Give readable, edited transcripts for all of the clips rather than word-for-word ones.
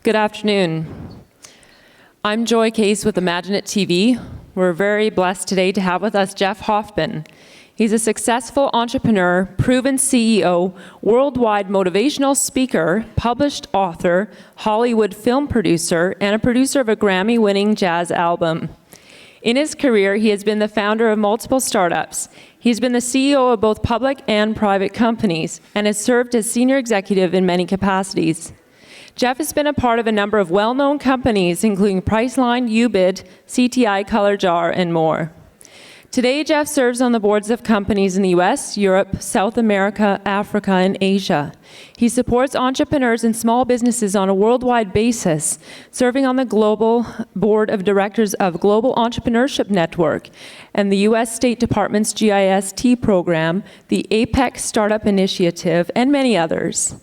Good afternoon. I'm Joy Case with Imagine It TV. We're very blessed today to have with us Jeff Hoffman. He's a successful entrepreneur, proven CEO, worldwide motivational speaker, published author, Hollywood film producer, and a producer of a Grammy-winning jazz album. In his career, he has been the founder of multiple startups. He's been the CEO of both public and private companies and has served as senior executive in many capacities. Jeff has been a part of a number of well-known companies, including Priceline, UBID, CTI, Color Jar, and more. Today, Jeff serves on the boards of companies in the US, Europe, South America, Africa, and Asia. He supports entrepreneurs and small businesses on a worldwide basis, serving on the global board of directors of Global Entrepreneurship Network and the US State Department's GIST program, the APEC Startup Initiative, and many others.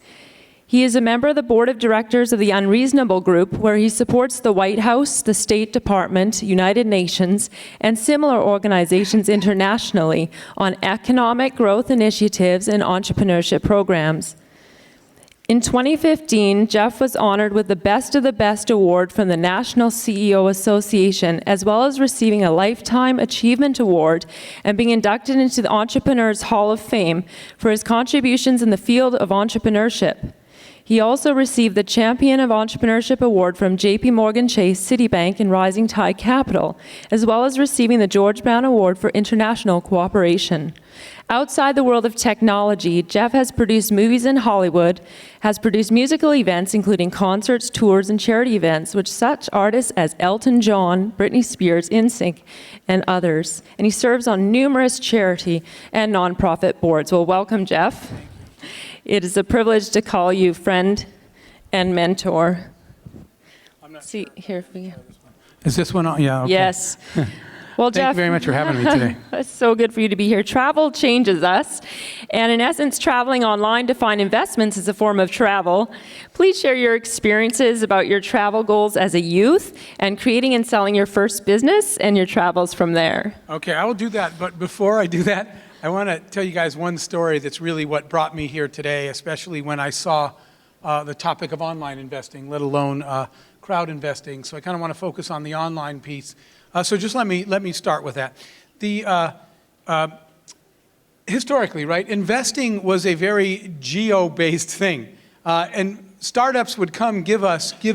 He is a member of the board of directors of the Unreasonable Group, where he supports the White House, the State Department, United Nations, and similar organizations internationally on economic growth initiatives and entrepreneurship programs. In 2015, Jeff was honored with the Best of the Best award from the National CEO Association, as well as receiving a Lifetime Achievement Award and being inducted into the Entrepreneurs Hall of Fame for his contributions in the field of entrepreneurship. He also received the Champion of Entrepreneurship Award from JP Morgan Chase, Citibank, and Rising Tide Capital, as well as receiving the George Brown Award for International Cooperation. Outside the world of technology, Jeff has produced movies in Hollywood, has produced musical events, including concerts, tours, and charity events, with such artists as Elton John, Britney Spears, NSYNC, and others. And he serves on numerous charity and nonprofit boards. Well, welcome, Jeff. It is a privilege to call you friend and mentor. I'm not See, here for you. Is this one on? Yeah, okay. Yes. Well, Jeff, thank you very much for having me today. It's so good for you to be here. Travel changes us, and in essence, traveling online to find investments is a form of travel. Please share your experiences about your travel goals as a youth and creating and selling your first business and your travels from there. Okay, I will do that, but before I do that, I want to tell you guys one story that's really what brought me here today, especially when I saw the topic of online investing, let alone crowd investing. So I kind of want to focus on the online piece. So just let me start with that. Historically, right, investing was a very geo-based thing, and startups would come give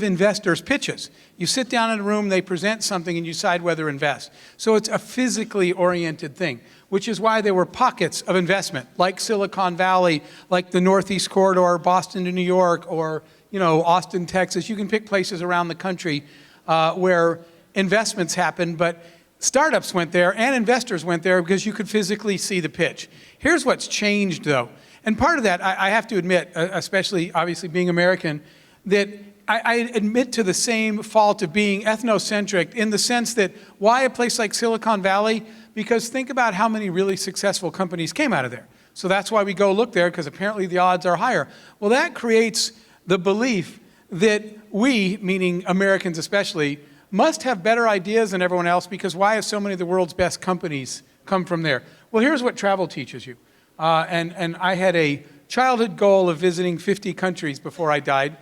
investors pitches. You sit down in a room, they present something, and you decide whether to invest. So it's a physically oriented thing, which is why there were pockets of investment, like Silicon Valley, like the Northeast Corridor, Boston to New York, or Austin, Texas. You can pick places around the country where investments happen, but startups went there and investors went there because you could physically see the pitch. Here's what's changed, though. And part of that, I have to admit, especially obviously being American, that I admit to the same fault of being ethnocentric in the sense that why a place like Silicon Valley? Because think about how many really successful companies came out of there. So that's why we go look there, because apparently the odds are higher. Well, that creates the belief that we, meaning Americans especially, must have better ideas than everyone else, because why have so many of the world's best companies come from there? Well, here's what travel teaches you. And I had a childhood goal of visiting 50 countries before I died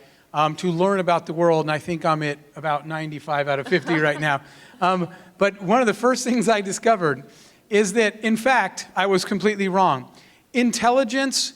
to learn about the world, and I think I'm at about 95 out of 50 right now. But one of the first things I discovered is that, in fact, I was completely wrong. Intelligence,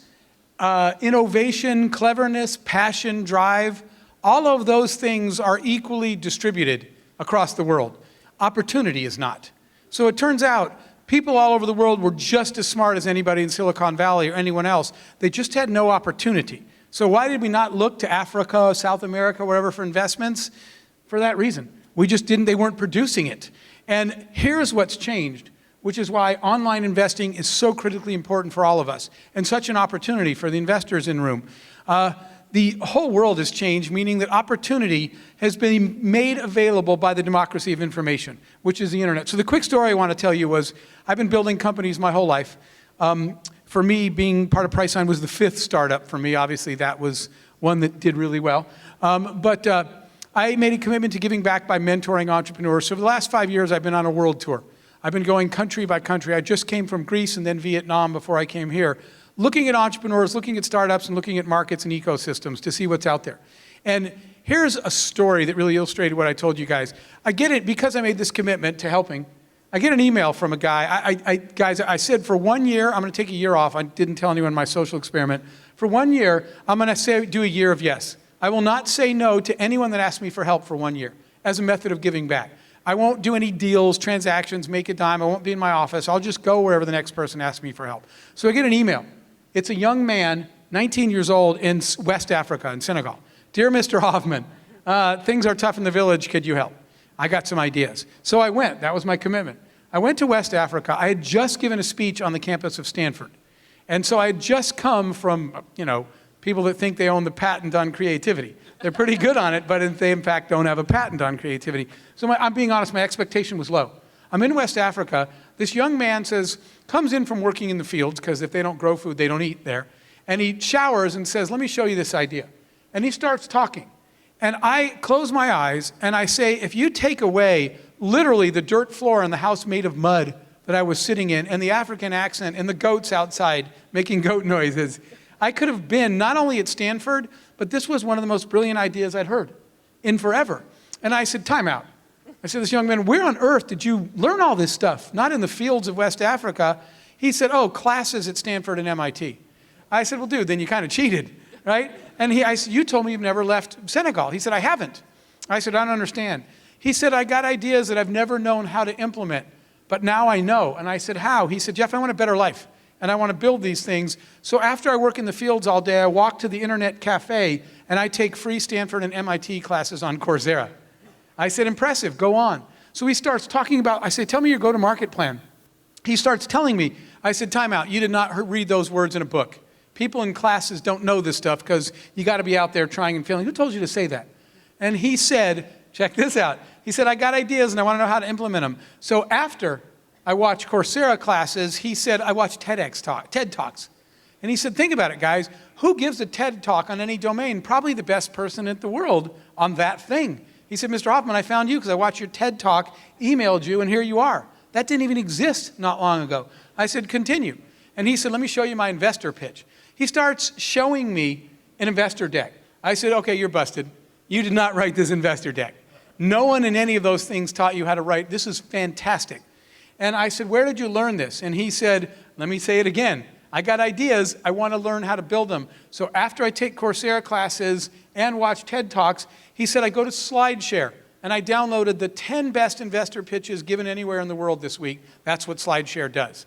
innovation, cleverness, passion, drive, all of those things are equally distributed across the world. Opportunity is not. So it turns out people all over the world were just as smart as anybody in Silicon Valley or anyone else. They just had no opportunity. So why did we not look to Africa, South America, wherever for investments? For that reason. We just didn't, they weren't producing it. And here's what's changed, which is why online investing is so critically important for all of us and such an opportunity for the investors in the room. The whole world has changed, meaning that opportunity has been made available by the democracy of information, which is the internet. So the quick story I want to tell you was, I've been building companies my whole life. For me, being part of Priceline was the 5th startup for me. Obviously, that was one that did really well. But I made a commitment to giving back by mentoring entrepreneurs. So for the last 5 years, I've been on a world tour. I've been going country by country. I just came from Greece and then Vietnam before I came here, looking at entrepreneurs, looking at startups, and looking at markets and ecosystems to see what's out there. And here's a story that really illustrated what I told you guys. I get it because I made this commitment to helping. I get an email from a guy. Guys, I said for 1 year, I'm going to take a year off. I didn't tell anyone my social experiment. For 1 year, I'm going to do a year of yes. I will not say no to anyone that asks me for help for 1 year as a method of giving back. I won't do any deals, transactions, make a dime. I won't be in my office. I'll just go wherever the next person asks me for help. So I get an email. It's a young man, 19 years old, in West Africa, in Senegal. Dear Mr. Hoffman, things are tough in the village. Could you help? I got some ideas. So I went. That was my commitment. I went to West Africa. I had just given a speech on the campus of Stanford. And so I had just come from, people that think they own the patent on creativity. They're pretty good on it, but they in fact don't have a patent on creativity. So I'm being honest, my expectation was low. I'm in West Africa. This young man comes in from working in the fields, because if they don't grow food, they don't eat there. And he showers and says, let me show you this idea. And he starts talking. And I close my eyes and I say, if you take away literally the dirt floor in the house made of mud that I was sitting in, and the African accent, and the goats outside making goat noises, I could have been not only at Stanford, but this was one of the most brilliant ideas I'd heard in forever. And I said, time out. I said, this young man, where on earth did you learn all this stuff? Not in the fields of West Africa. He said, oh, classes at Stanford and MIT. I said, well, dude, then you kind of cheated, right? And I said, you told me you've never left Senegal. He said, I haven't. I said, I don't understand. He said, I got ideas that I've never known how to implement, but now I know. And I said, how? He said, Jeff, I want a better life. And I want to build these things. So after I work in the fields all day, I walk to the internet cafe and I take free Stanford and MIT classes on Coursera. I said, impressive, go on. So he starts talking about, I say, tell me your go-to-market plan. He starts telling me, I said, time out, you did not read those words in a book. People in classes don't know this stuff because you got to be out there trying and failing. Who told you to say that? And he said, check this out. He said, I got ideas and I want to know how to implement them. So after I watched Coursera classes, he said, I watched TED Talks. And he said, think about it, guys. Who gives a TED Talk on any domain? Probably the best person in the world on that thing. He said, Mr. Hoffman, I found you because I watched your TED Talk, emailed you, and here you are. That didn't even exist not long ago. I said, continue. And he said, let me show you my investor pitch. He starts showing me an investor deck. I said, okay, you're busted. You did not write this investor deck. No one in any of those things taught you how to write. This is fantastic. And I said, where did you learn this? And he said, let me say it again. I got ideas. I want to learn how to build them. So after I take Coursera classes and watch TED Talks, he said, I go to SlideShare. And I downloaded the 10 best investor pitches given anywhere in the world this week. That's what SlideShare does.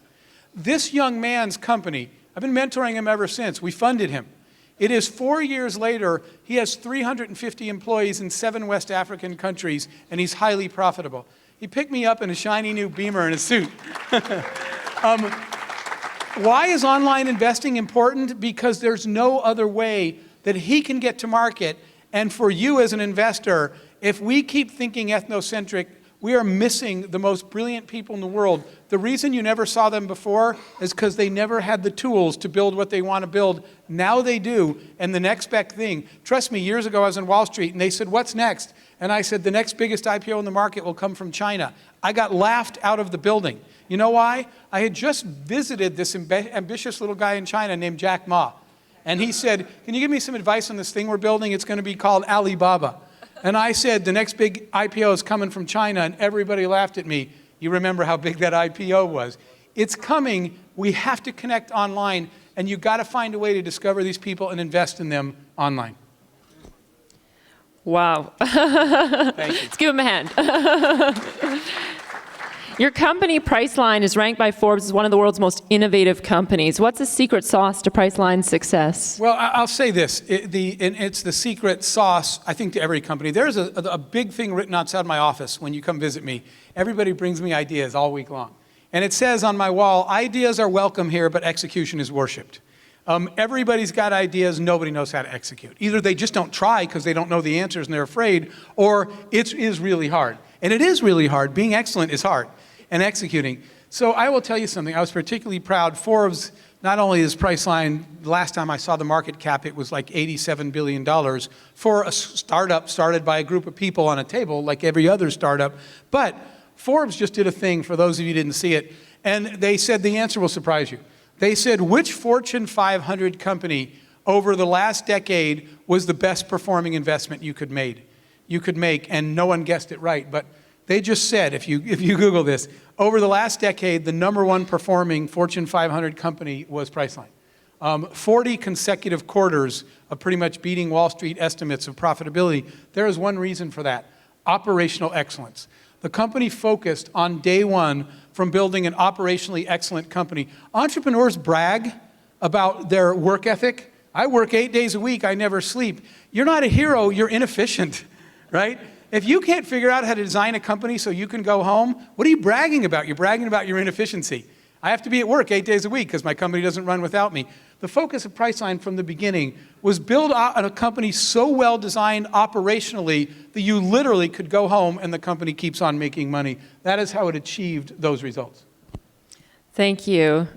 This young man's company, I've been mentoring him ever since. We funded him. It is 4 years later, he has 350 employees in 7 West African countries, and he's highly profitable. He picked me up in a shiny new Beamer and a suit. Why is online investing important? Because there's no other way that he can get to market. And for you as an investor, if we keep thinking ethnocentric, we are missing the most brilliant people in the world. The reason you never saw them before is because they never had the tools to build what they want to build. Now they do, and the next best thing. Trust me, years ago I was on Wall Street, and they said, what's next? And I said, the next biggest IPO in the market will come from China. I got laughed out of the building. You know why? I had just visited this ambitious little guy in China named Jack Ma. And he said, can you give me some advice on this thing we're building? It's going to be called Alibaba. And I said, the next big IPO is coming from China, and everybody laughed at me. You remember how big that IPO was. It's coming. We have to connect online, and you've got to find a way to discover these people and invest in them online. Wow. Thank you. Let's give him a hand. Your company, Priceline, is ranked by Forbes as one of the world's most innovative companies. What's the secret sauce to Priceline's success? Well, I'll say this. It's the secret sauce, I think, to every company. There's a big thing written outside my office when you come visit me. Everybody brings me ideas all week long. And it says on my wall, ideas are welcome here, but execution is worshipped. Everybody's got ideas, nobody knows how to execute. Either they just don't try because they don't know the answers and they're afraid, or it is really hard. And it is really hard. Being excellent is hard, and executing. So I will tell you something. I was particularly proud. Forbes, not only is Priceline, the last time I saw the market cap, it was like $87 billion for a startup started by a group of people on a table, like every other startup. But Forbes just did a thing, for those of you who didn't see it, and they said the answer will surprise you. They said, which Fortune 500 company over the last decade was the best performing investment you could make, and no one guessed it right. But they just said, if you Google this, over the last decade, the number one performing Fortune 500 company was Priceline. 40 consecutive quarters of pretty much beating Wall Street estimates of profitability. There is one reason for that: operational excellence. The company focused on day one from building an operationally excellent company. Entrepreneurs brag about their work ethic. I work 8 days a week, I never sleep. You're not a hero, you're inefficient, right? If you can't figure out how to design a company so you can go home, what are you bragging about? You're bragging about your inefficiency. I have to be at work 8 days a week because my company doesn't run without me. The focus of Priceline from the beginning was build a company so well designed operationally that you literally could go home and the company keeps on making money. That is how it achieved those results. Thank you.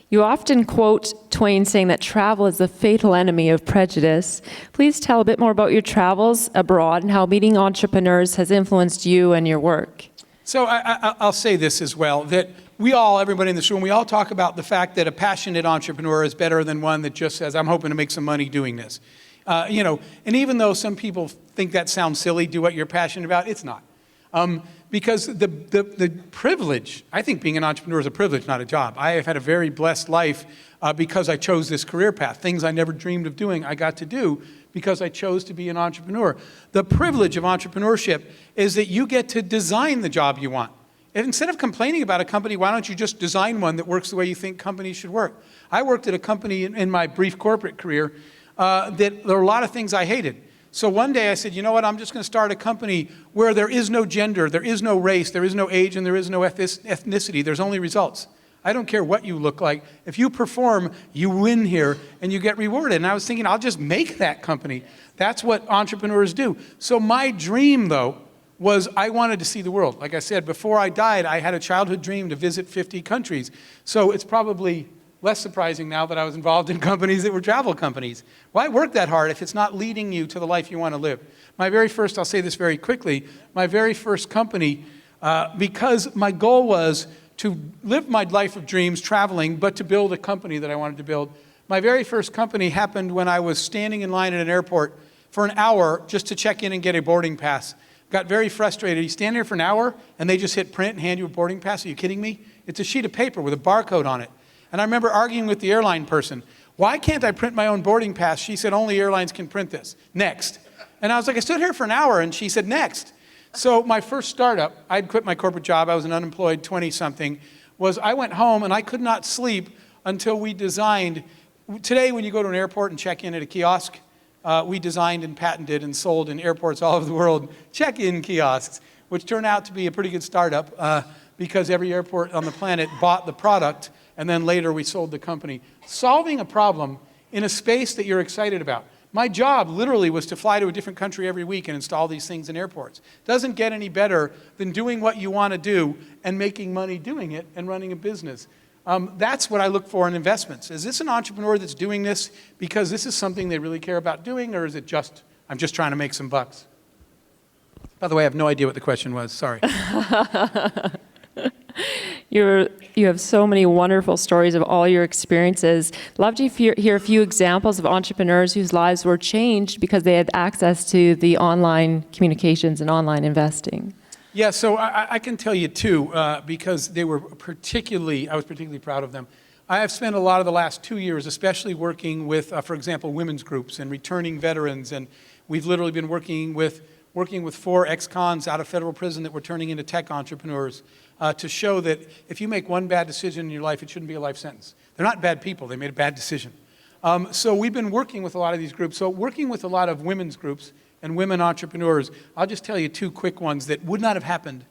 You often quote Twain saying that travel is the fatal enemy of prejudice. Please tell a bit more about your travels abroad and how meeting entrepreneurs has influenced you and your work. So I'll say this as well, that everybody in this room, we all talk about the fact that a passionate entrepreneur is better than one that just says, I'm hoping to make some money doing this. And even though some people think that sounds silly, do what you're passionate about, it's not. Because the privilege, I think being an entrepreneur is a privilege, not a job. I have had a very blessed life because I chose this career path. Things I never dreamed of doing, I got to do because I chose to be an entrepreneur. The privilege of entrepreneurship is that you get to design the job you want. And instead of complaining about a company, why don't you just design one that works the way you think companies should work? I worked at a company in my brief corporate career that there were a lot of things I hated. So one day I said, you know what, I'm just going to start a company where there is no gender, there is no race, there is no age, and there is no ethnicity. There's only results. I don't care what you look like. If you perform, you win here, and you get rewarded. And I was thinking, I'll just make that company. That's what entrepreneurs do. So my dream, though, was I wanted to see the world. Like I said, before I died, I had a childhood dream to visit 50 countries. So it's probably less surprising now that I was involved in companies that were travel companies. Why work that hard if it's not leading you to the life you want to live? My very first, I'll say this very quickly, my very first company, because my goal was to live my life of dreams traveling, but to build a company that I wanted to build. My very first company happened when I was standing in line at an airport for an hour just to check in and get a boarding pass. Got very frustrated. You stand there for an hour and they just hit print and hand you a boarding pass? Are you kidding me? It's a sheet of paper with a barcode on it. And I remember arguing with the airline person, why can't I print my own boarding pass? She said, only airlines can print this. Next. And I was like, I stood here for an hour and she said, next. So my first startup, I'd quit my corporate job, I was an unemployed 20-something, was I went home and I could not sleep until we designed. Today when you go to an airport and check in at a kiosk, we designed and patented and sold in airports all over the world check-in kiosks, which turned out to be a pretty good startup because every airport on the planet bought the product, and then later we sold the company. Solving a problem in a space that you're excited about. My job literally was to fly to a different country every week and install these things in airports. Doesn't get any better than doing what you want to do and making money doing it and running a business. That's what I look for in investments. Is this an entrepreneur that's doing this because this is something they really care about doing, or is it just, I'm just trying to make some bucks? By the way, I have no idea what the question was. Sorry. You have so many wonderful stories of all your experiences. Love to hear a few examples of entrepreneurs whose lives were changed because they had access to the online communications and online investing. Yeah, so I can tell you two, because they were I was particularly proud of them. I have spent a lot of the last 2 years, especially working with, for example, women's groups and returning veterans, and we've literally been working with 4 ex-cons out of federal prison that we're turning into tech entrepreneurs to show that if you make one bad decision in your life, it shouldn't be a life sentence. They're not bad people, they made a bad decision. So we've been working with a lot of these groups. So working with a lot of women's groups and women entrepreneurs, I'll just tell you 2 quick ones that would not have happened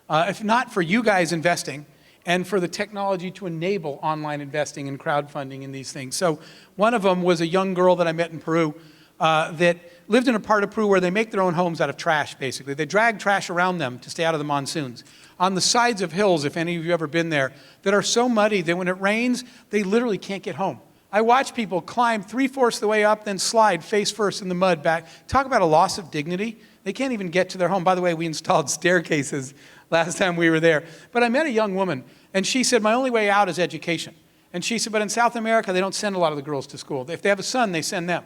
if not for you guys investing and for the technology to enable online investing and crowdfunding in these things. So one of them was a young girl that I met in Peru that lived in a part of Peru where they make their own homes out of trash, basically. They drag trash around them to stay out of the monsoons. On the sides of hills, if any of you have ever been there, that are so muddy that when it rains, they literally can't get home. I watch people climb 3/4 the way up, then slide face first in the mud back. Talk about a loss of dignity. They can't even get to their home. By the way, we installed staircases last time we were there. But I met a young woman, and she said, my only way out is education. And she said, but in South America, they don't send a lot of the girls to school. If they have a son, they send them.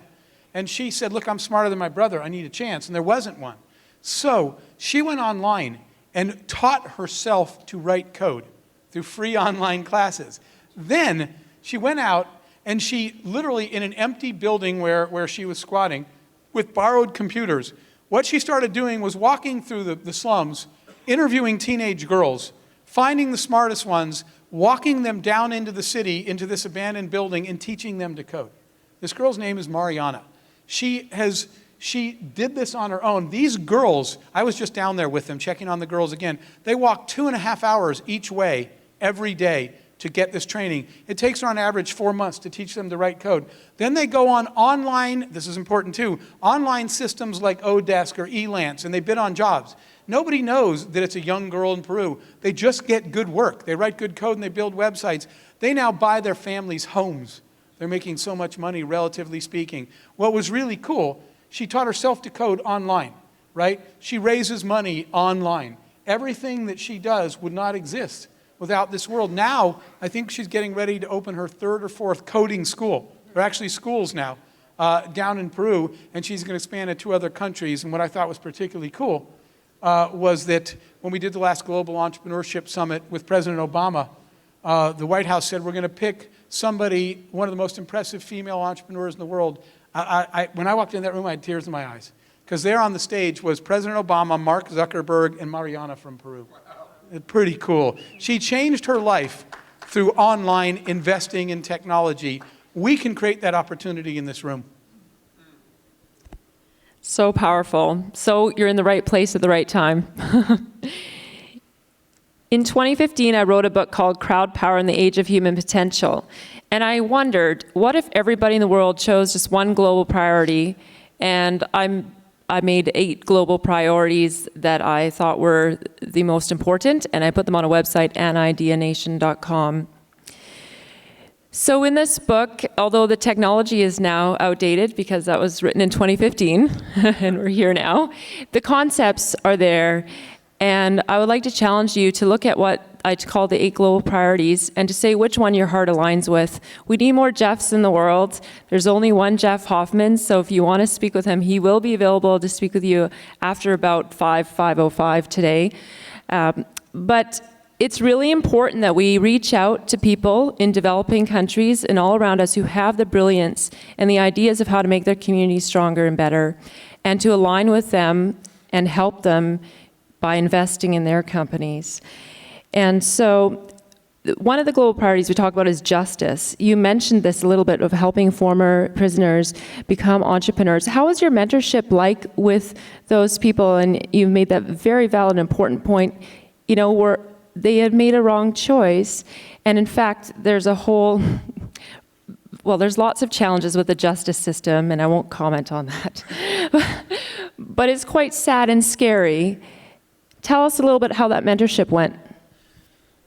And she said, look, I'm smarter than my brother. I need a chance. And there wasn't one. So she went online and taught herself to write code through free online classes. Then she went out and she literally, in an empty building where she was squatting with borrowed computers, what she started doing was walking through the slums, interviewing teenage girls, finding the smartest ones, walking them down into the city, into this abandoned building, and teaching them to code. This girl's name is Mariana. She did this on her own. These girls, I was just down there with them, checking on the girls again. They walk 2.5 hours each way every day to get this training. It takes her on average 4 months to teach them to write code. Then they go on online, this is important too, online systems like Odesk or Elance, and they bid on jobs. Nobody knows that it's a young girl in Peru. They just get good work. They write good code and they build websites. They now buy their families homes. They're making so much money, relatively speaking. What was really cool, she taught herself to code online, right? She raises money online. Everything that she does would not exist without this world. Now, I think she's getting ready to open her 3rd or 4th coding school. There are actually schools now down in Peru, and she's going to expand to 2 other countries. And what I thought was particularly cool was that when we did the last Global Entrepreneurship Summit with President Obama, the White House said, we're going to pick somebody, one of the most impressive female entrepreneurs in the world. When I walked in that room, I had tears in my eyes. Because there on the stage was President Obama, Mark Zuckerberg, and Mariana from Peru. Wow. Pretty cool. She changed her life through online investing in technology. We can create that opportunity in this room. So powerful. So you're in the right place at the right time. In 2015, I wrote a book called Crowd Power in the Age of Human Potential. And I wondered, what if everybody in the world chose just one global priority? And I made 8 global priorities that I thought were the most important, and I put them on a website, anideanation.com. So in this book, although the technology is now outdated because that was written in 2015, and we're here now, the concepts are there. And I would like to challenge you to look at what I call the 8 global priorities and to say which one your heart aligns with. We need more Jeffs in the world. There's only one Jeff Hoffman, so if you want to speak with him, he will be available to speak with you after about 5:05 today. But it's really important that we reach out to people in developing countries and all around us who have the brilliance and the ideas of how to make their communities stronger and better, and to align with them and help them by investing in their companies. And so one of the global priorities we talk about is justice. You mentioned this a little bit of helping former prisoners become entrepreneurs. How is your mentorship like with those people? And you've made that very valid, important point, where they had made a wrong choice. And in fact, there's lots of challenges with the justice system, and I won't comment on that. But it's quite sad and scary. Tell us a little bit how that mentorship went.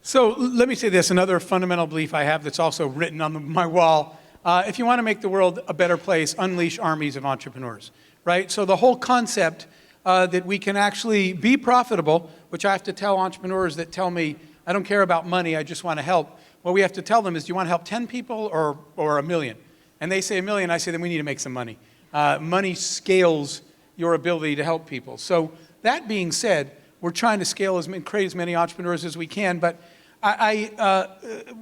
So let me say this, another fundamental belief I have that's also written on my wall. If you want to make the world a better place, unleash armies of entrepreneurs, right? So the whole concept that we can actually be profitable, which I have to tell entrepreneurs that tell me, I don't care about money, I just want to help. What we have to tell them is, do you want to help 10 people or a million? And they say a million, I say, then we need to make some money. Money scales your ability to help people. So that being said, we're trying to scale create as many entrepreneurs as we can, but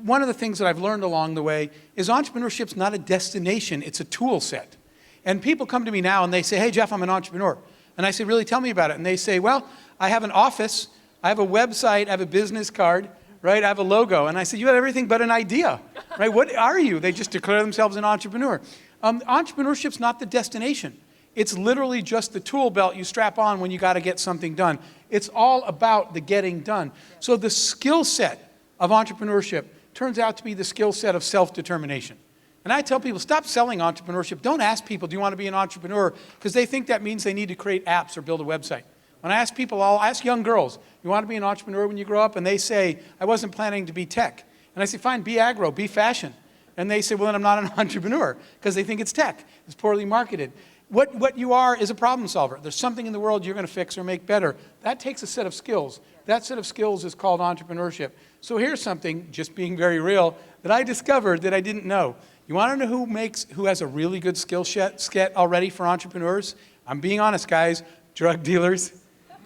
one of the things that I've learned along the way is entrepreneurship's not a destination, it's a tool set. And people come to me now and they say, hey Jeff, I'm an entrepreneur. And I say, really, tell me about it. And they say, well, I have an office, I have a website, I have a business card, right? I have a logo. And I say, you have everything but an idea, right? What are you? They just declare themselves an entrepreneur. Entrepreneurship's not the destination. It's literally just the tool belt you strap on when you got to get something done. It's all about the getting done. So the skill set of entrepreneurship turns out to be the skill set of self-determination. And I tell people, stop selling entrepreneurship. Don't ask people, do you want to be an entrepreneur? Because they think that means they need to create apps or build a website. When I ask people, I'll ask young girls, you want to be an entrepreneur when you grow up? And they say, I wasn't planning to be tech. And I say, fine, be agro, be fashion. And they say, well, then I'm not an entrepreneur, because they think it's tech. It's poorly marketed. What you are is a problem solver. There's something in the world you're going to fix or make better. That takes a set of skills. That set of skills is called entrepreneurship. So here's something, just being very real, that I discovered that I didn't know. You want to know who has a really good skill set already for entrepreneurs? I'm being honest, guys. Drug dealers.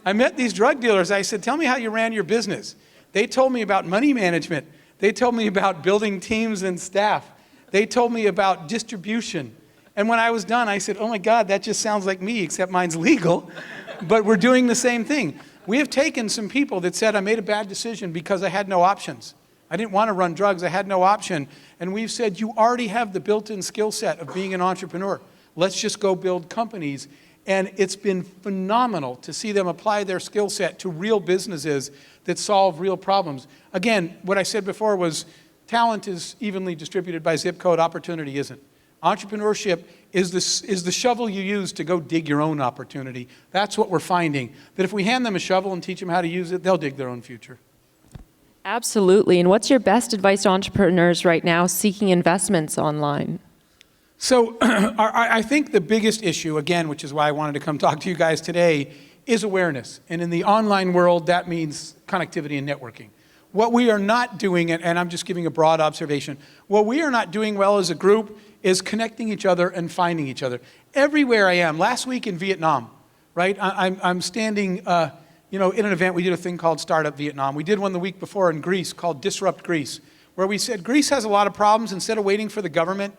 I met these drug dealers. I said, tell me how you ran your business. They told me about money management. They told me about building teams and staff. They told me about distribution. And when I was done, I said, oh my God, that just sounds like me, except mine's legal. But we're doing the same thing. We have taken some people that said, I made a bad decision because I had no options. I didn't want to run drugs. I had no option. And we've said, you already have the built-in skill set of being an entrepreneur. Let's just go build companies. And it's been phenomenal to see them apply their skill set to real businesses that solve real problems. Again, what I said before was talent is evenly distributed by zip code, opportunity isn't. Entrepreneurship is the shovel you use to go dig your own opportunity. That's what we're finding, that if we hand them a shovel and teach them how to use it, they'll dig their own future. Absolutely. And what's your best advice to entrepreneurs right now seeking investments online? So I think the biggest issue, again, which is why I wanted to come talk to you guys today, is awareness. And in the online world, that means connectivity and networking. What we are not doing, and I'm just giving a broad observation, what we are not doing well as a group is connecting each other and finding each other. Everywhere I am, last week in Vietnam, right? I'm standing in an event, we did a thing called Startup Vietnam. We did one the week before in Greece called Disrupt Greece, where we said Greece has a lot of problems. Instead of waiting for the government,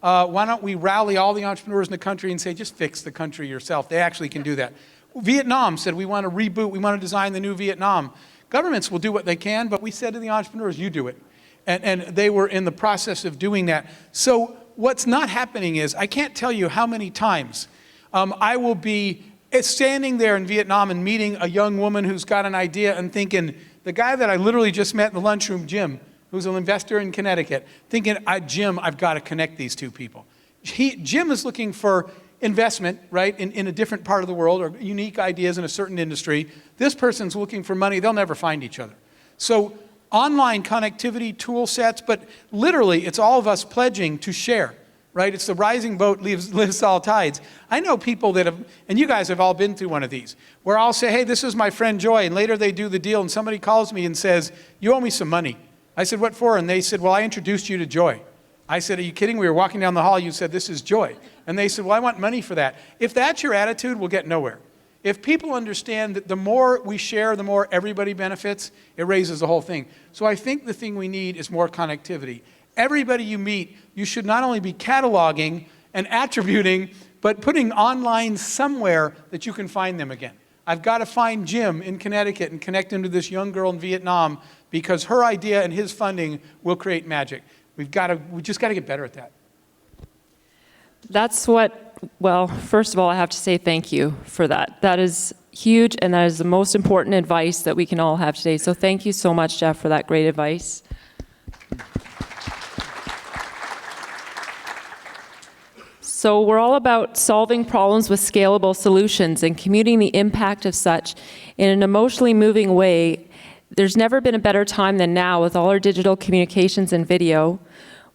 why don't we rally all the entrepreneurs in the country and say, just fix the country yourself. They actually can do that. Vietnam said, we want to reboot, we want to design the new Vietnam. Governments will do what they can, but we said to the entrepreneurs, you do it. And they were in the process of doing that. So what's not happening is, I can't tell you how many times I will be standing there in Vietnam and meeting a young woman who's got an idea and thinking, the guy that I literally just met in the lunchroom, Jim, who's an investor in Connecticut, thinking, Jim, I've got to connect these two people. Jim is looking for investment, right, in a different part of the world or unique ideas in a certain industry. This person's looking for money. They'll never find each other. So online connectivity, tool sets, but literally it's all of us pledging to share, right? It's the rising boat lifts all tides. I know people that have, and you guys have all been through one of these, where I'll say, hey, this is my friend Joy, and later they do the deal and somebody calls me and says, you owe me some money. I said, what for? And they said, well, I introduced you to Joy. I said, are you kidding? We were walking down the hall, you said, this is Joy. And they said, well, I want money for that. If that's your attitude, we'll get nowhere. If people understand that the more we share, the more everybody benefits, it raises the whole thing. So I think the thing we need is more connectivity. Everybody you meet, you should not only be cataloging and attributing, but putting online somewhere that you can find them again. I've got to find Jim in Connecticut and connect him to this young girl in Vietnam because her idea and his funding will create magic. We just got to get better at that. Well, first of all, I have to say thank you for that. That is huge, and that is the most important advice that we can all have today. So thank you so much, Jeff, for that great advice. So we're all about solving problems with scalable solutions and commuting the impact of such in an emotionally moving way. There's never been a better time than now with all our digital communications and video.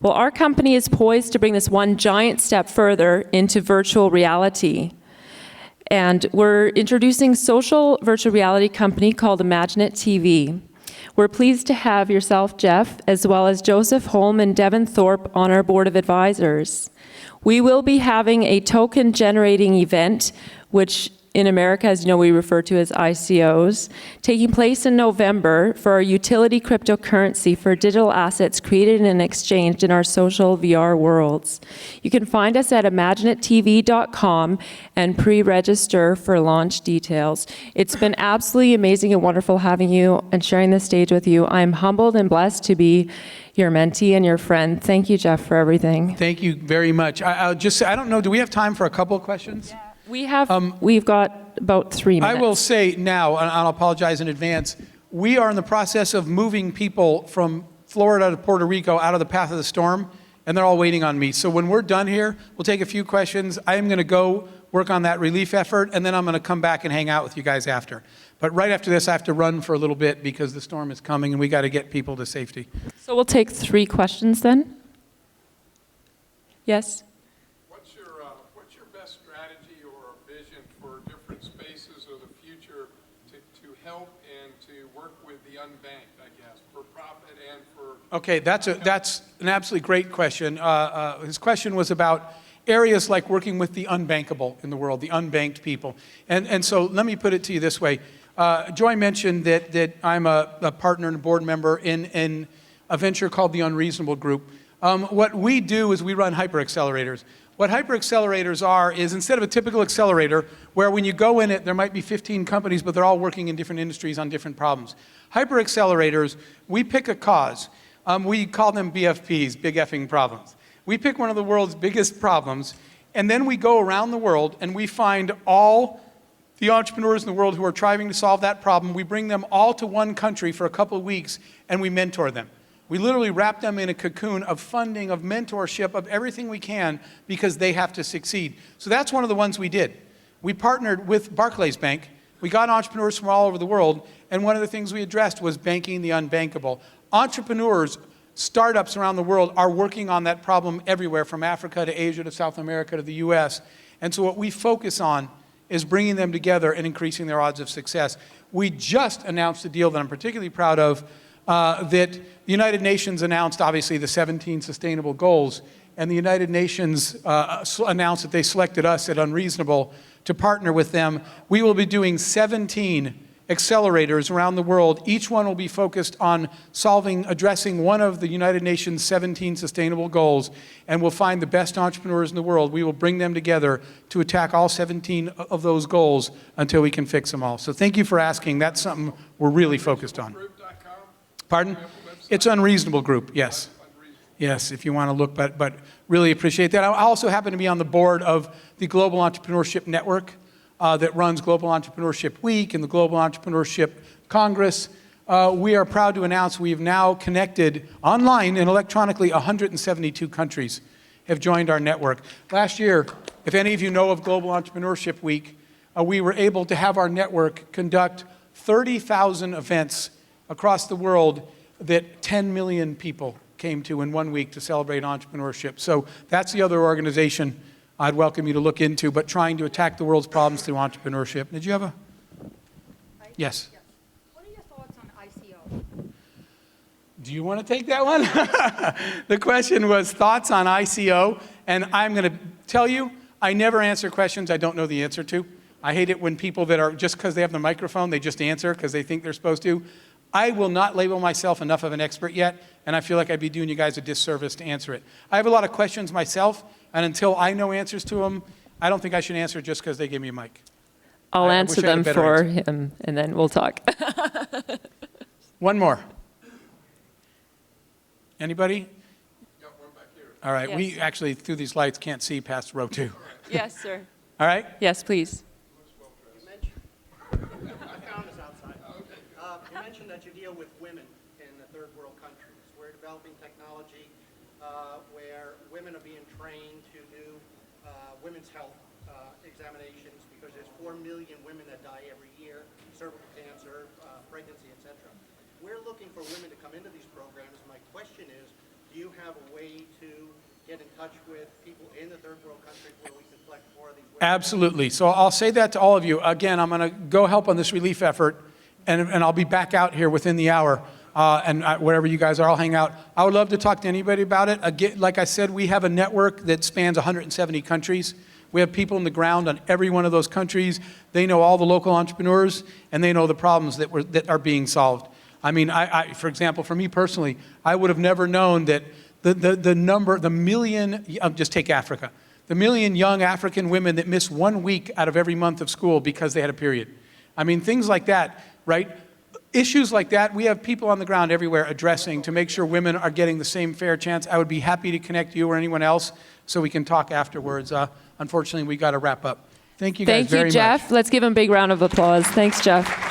Well, our company is poised to bring this one giant step further into virtual reality. And we're introducing a social virtual reality company called Imaginate TV. We're pleased to have yourself, Jeff, as well as Joseph Holm and Devin Thorpe on our board of advisors. We will be having a token generating event, which in America, as you know, we refer to as ICOs, taking place in November for our utility cryptocurrency for digital assets created and exchanged in our social VR worlds. You can find us at imaginatetv.com and pre-register for launch details. It's been absolutely amazing and wonderful having you and sharing this stage with you. I'm humbled and blessed to be your mentee and your friend. Thank you, Jeff, for everything. Thank you very much. I'll just say, I don't know, do we have time for a couple of questions? Yeah. We've got about 3 minutes. I will say now, and I'll apologize in advance, we are in the process of moving people from Florida to Puerto Rico out of the path of the storm, and they're all waiting on me. So when we're done here, we'll take a few questions. I am going to go work on that relief effort, and then I'm going to come back and hang out with you guys after. But right after this, I have to run for a little bit because the storm is coming, and we got to get people to safety. So we'll take 3 questions then. Yes? What's your best strategy Okay, that's an absolutely great question. His question was about areas like working with the unbankable in the world, the unbanked people. And so let me put it to you this way. Joy mentioned that I'm a partner and a board member in a venture called the Unreasonable Group. What we do is we run hyper-accelerators. What hyper-accelerators are is instead of a typical accelerator where when you go in it, there might be 15 companies, but they're all working in different industries on different problems. Hyper-accelerators, we pick a cause. We call them BFPs, big effing problems. We pick one of the world's biggest problems, and then we go around the world and we find all the entrepreneurs in the world who are trying to solve that problem. We bring them all to one country for a couple of weeks and we mentor them. We literally wrap them in a cocoon of funding, of mentorship, of everything we can because they have to succeed. So that's one of the ones we did. We partnered with Barclays Bank. We got entrepreneurs from all over the world, and one of the things we addressed was banking the unbankable. Entrepreneurs, startups around the world are working on that problem everywhere, from Africa to Asia to South America to the US. And so what we focus on is bringing them together and increasing their odds of success. We just announced a deal that I'm particularly proud of, that the United Nations announced, obviously, the 17 sustainable goals, and the United Nations announced that they selected us at Unreasonable to partner with them. We will be doing 17 accelerators around the world. Each one will be focused on addressing one of the United Nations 17 sustainable goals, and we'll find the best entrepreneurs in the world. We will bring them together to attack all 17 of those goals until we can fix them all. So thank you for asking. That's something we're really focused on. Pardon? It's Unreasonable Group, yes. Yes, if you want to look, but really appreciate that. I also happen to be on the board of the Global Entrepreneurship Network that runs Global Entrepreneurship Week and the Global Entrepreneurship Congress. We are proud to announce we've now connected online and electronically 172 countries have joined our network. Last year, if any of you know of Global Entrepreneurship Week, we were able to have our network conduct 30,000 events across the world that 10 million people came to in 1 week to celebrate entrepreneurship. So that's the other organization I'd welcome you to look into, but trying to attack the world's problems through entrepreneurship. Did you have a? Yes. What are your thoughts on ICO? Do you want to take that one? The question was thoughts on ICO, and I'm going to tell you, I never answer questions I don't know the answer to. I hate it when people that are, just because they have the microphone, they just answer because they think they're supposed to. I will not label myself enough of an expert yet, and I feel like I'd be doing you guys a disservice to answer it. I have a lot of questions myself, and until I know answers to them, I don't think I should answer just because they gave me a mic. I'll I answer wish I had a them better for answer. him, and then we'll talk. One more. Anybody? Got one back here. All right, Yes. we actually, through these lights, can't see past row 2. Yes, sir. All right? Yes, please. You mentioned, I found this outside. You mentioned that you deal with women in the third world countries. We're developing technology where women are being trained to do women's health examinations because there's 4 million women that die every year, cervical cancer, pregnancy, etc. We're looking for women to come into these programs. My question is, do you have a way to get in touch with people in the third world countries where we can collect more of these women? Absolutely. So I'll say that to all of you. Again, I'm going to go help on this relief effort, and I'll be back out here within the hour. Wherever you guys are, I'll hang out. I would love to talk to anybody about it. Again, like I said, we have a network that spans 170 countries. We have people on the ground on every one of those countries. They know all the local entrepreneurs, and they know the problems that are being solved. I mean, for example, for me personally, I would have never known that the million, just take Africa, the million young African women that miss 1 week out of every month of school because they had a period. I mean, things like that, right? Issues like that, we have people on the ground everywhere addressing to make sure women are getting the same fair chance. I would be happy to connect you or anyone else so we can talk afterwards. Unfortunately, we got to wrap up. Thank you guys very much. Thank you, Jeff. Let's give him a big round of applause. Thanks, Jeff.